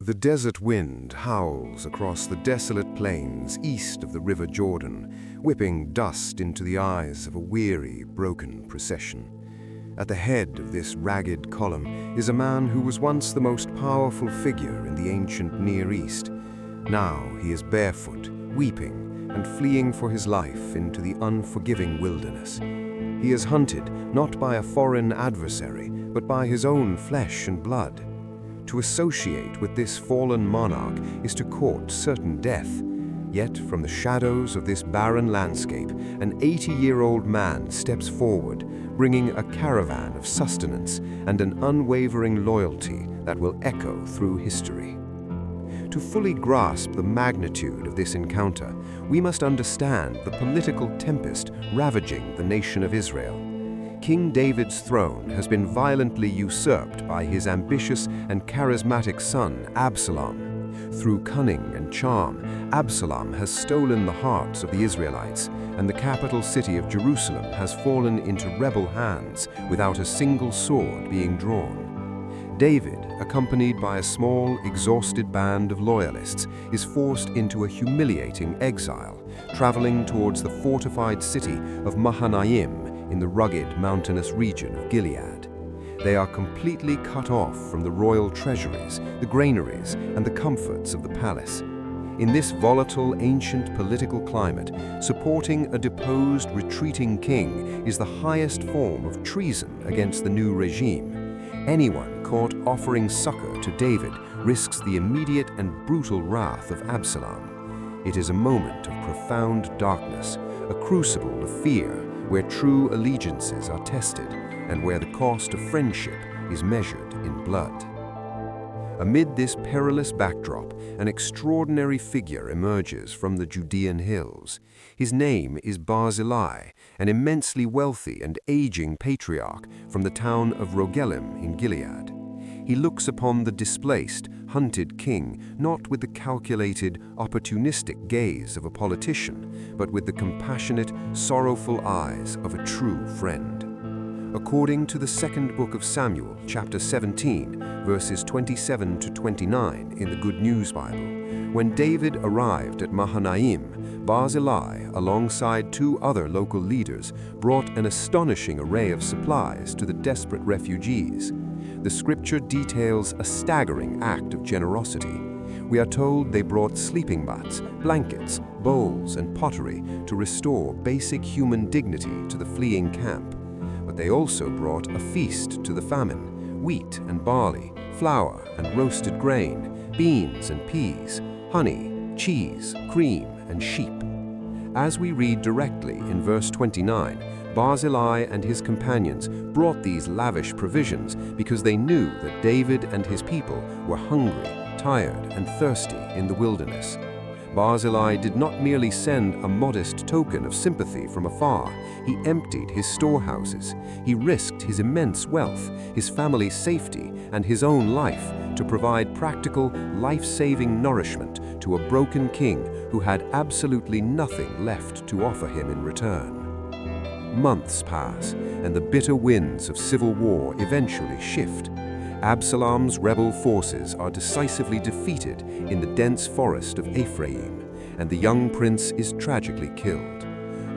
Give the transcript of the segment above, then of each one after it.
The desert wind howls across the desolate plains east of the River Jordan, whipping dust into the eyes of a weary, broken procession. At the head of this ragged column is a man who was once the most powerful figure in the ancient Near East. Now he is barefoot, weeping, and fleeing for his life into the unforgiving wilderness. He is hunted not by a foreign adversary, but by his own flesh and blood. To associate with this fallen monarch is to court certain death. Yet from the shadows of this barren landscape, an 80-year-old man steps forward, bringing a caravan of sustenance and an unwavering loyalty that will echo through history. To fully grasp the magnitude of this encounter, we must understand the political tempest ravaging the nation of Israel. King David's throne has been violently usurped by his ambitious and charismatic son, Absalom. Through cunning and charm, Absalom has stolen the hearts of the Israelites, and the capital city of Jerusalem has fallen into rebel hands without a single sword being drawn. David, accompanied by a small, exhausted band of loyalists, is forced into a humiliating exile, traveling towards the fortified city of Mahanaim in the rugged, mountainous region of Gilead. They are completely cut off from the royal treasuries, the granaries, and the comforts of the palace. In this volatile, ancient political climate, supporting a deposed, retreating king is the highest form of treason against the new regime. Anyone caught offering succor to David risks the immediate and brutal wrath of Absalom. It is a moment of profound darkness, a crucible of fear, where true allegiances are tested and where the cost of friendship is measured in blood. Amid this perilous backdrop, an extraordinary figure emerges from the Judean hills. His name is Barzillai, an immensely wealthy and aging patriarch from the town of Rogelim in Gilead. He looks upon the displaced, hunted king not with the calculated, opportunistic gaze of a politician, but with the compassionate, sorrowful eyes of a true friend. According to the second book of Samuel, chapter 17, verses 27 to 29 in the Good News Bible, when David arrived at Mahanaim, Barzillai, alongside two other local leaders, brought an astonishing array of supplies to the desperate refugees. The scripture details a staggering act of generosity. We are told they brought sleeping mats, blankets, bowls, and pottery to restore basic human dignity to the fleeing camp. But they also brought a feast to the famine: wheat and barley, flour and roasted grain, beans and peas, honey, cheese, cream, and sheep. As we read directly in verse 29, Barzillai and his companions brought these lavish provisions because they knew that David and his people were hungry, tired, and thirsty in the wilderness. Barzillai did not merely send a modest token of sympathy from afar. He emptied his storehouses. He risked his immense wealth, his family's safety, and his own life to provide practical, life-saving nourishment to a broken king who had absolutely nothing left to offer him in return. Months pass, and the bitter winds of civil war eventually shift. Absalom's rebel forces are decisively defeated in the dense forest of Ephraim, and the young prince is tragically killed.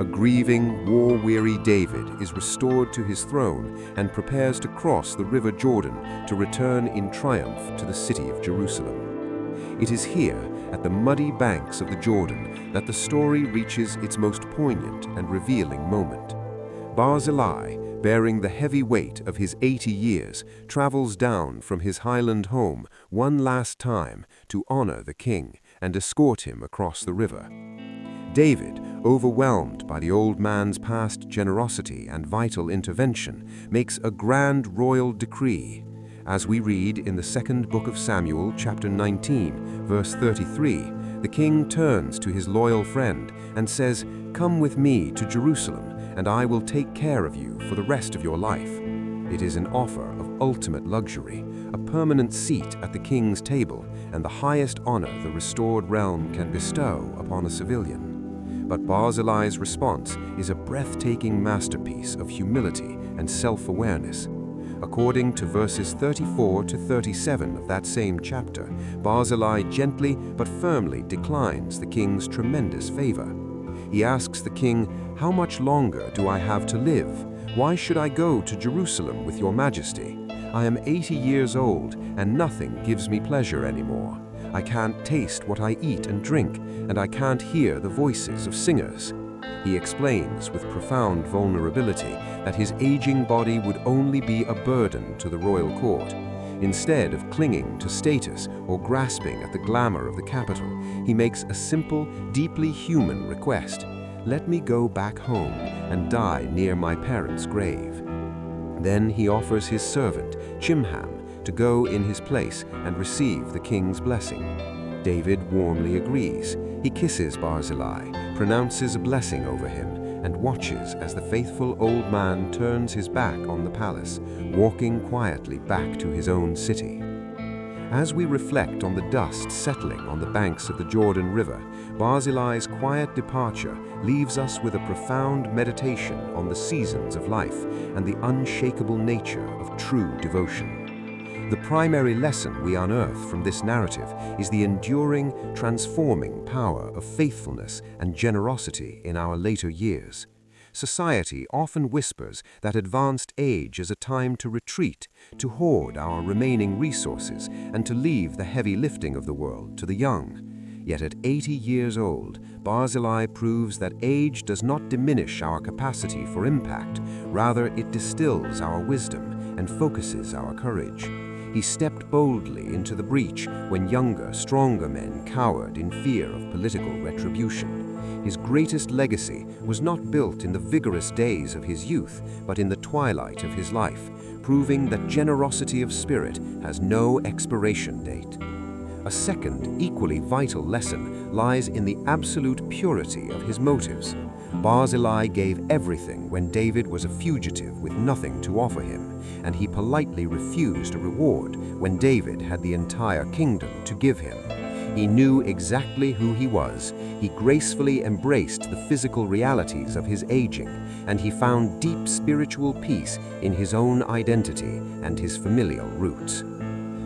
A grieving, war-weary David is restored to his throne and prepares to cross the River Jordan to return in triumph to the city of Jerusalem. It is here, at the muddy banks of the Jordan, that the story reaches its most poignant and revealing moment. Barzillai, bearing the heavy weight of his 80 years, travels down from his highland home one last time to honor the king and escort him across the river. David, overwhelmed by the old man's past generosity and vital intervention, makes a grand royal decree. As we read in the second book of Samuel, chapter 19, verse 33, the king turns to his loyal friend and says, "Come with me to Jerusalem, and I will take care of you for the rest of your life." It is an offer of ultimate luxury, a permanent seat at the king's table, and the highest honor the restored realm can bestow upon a civilian. But Barzillai's response is a breathtaking masterpiece of humility and self-awareness. According to verses 34 to 37 of that same chapter, Barzillai gently but firmly declines the king's tremendous favor. He asks the king, "How much longer do I have to live? Why should I go to Jerusalem with your majesty? I am 80 years old, and nothing gives me pleasure anymore. I can't taste what I eat and drink, and I can't hear the voices of singers." He explains with profound vulnerability that his aging body would only be a burden to the royal court. Instead of clinging to status or grasping at the glamour of the capital, he makes a simple, deeply human request: "Let me go back home and die near my parents' grave." Then he offers his servant, Chimham, to go in his place and receive the king's blessing. David warmly agrees. He kisses Barzillai, pronounces a blessing over him, and watches as the faithful old man turns his back on the palace, walking quietly back to his own city. As we reflect on the dust settling on the banks of the Jordan River, Barzillai's quiet departure leaves us with a profound meditation on the seasons of life and the unshakable nature of true devotion. The primary lesson we unearth from this narrative is the enduring, transforming power of faithfulness and generosity in our later years. Society often whispers that advanced age is a time to retreat, to hoard our remaining resources, and to leave the heavy lifting of the world to the young. Yet at 80 years old, Barzillai proves that age does not diminish our capacity for impact, rather it distills our wisdom and focuses our courage. He stepped boldly into the breach when younger, stronger men cowered in fear of political retribution. His greatest legacy was not built in the vigorous days of his youth, but in the twilight of his life, proving that generosity of spirit has no expiration date. A second, equally vital lesson lies in the absolute purity of his motives. Barzillai gave everything when David was a fugitive with nothing to offer him, and he politely refused a reward when David had the entire kingdom to give him. He knew exactly who he was. He gracefully embraced the physical realities of his aging, and he found deep spiritual peace in his own identity and his familial roots.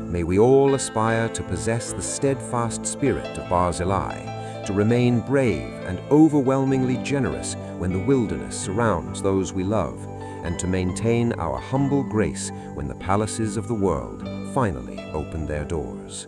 May we all aspire to possess the steadfast spirit of Barzillai, to remain brave and overwhelmingly generous when the wilderness surrounds those we love, and to maintain our humble grace when the palaces of the world finally open their doors.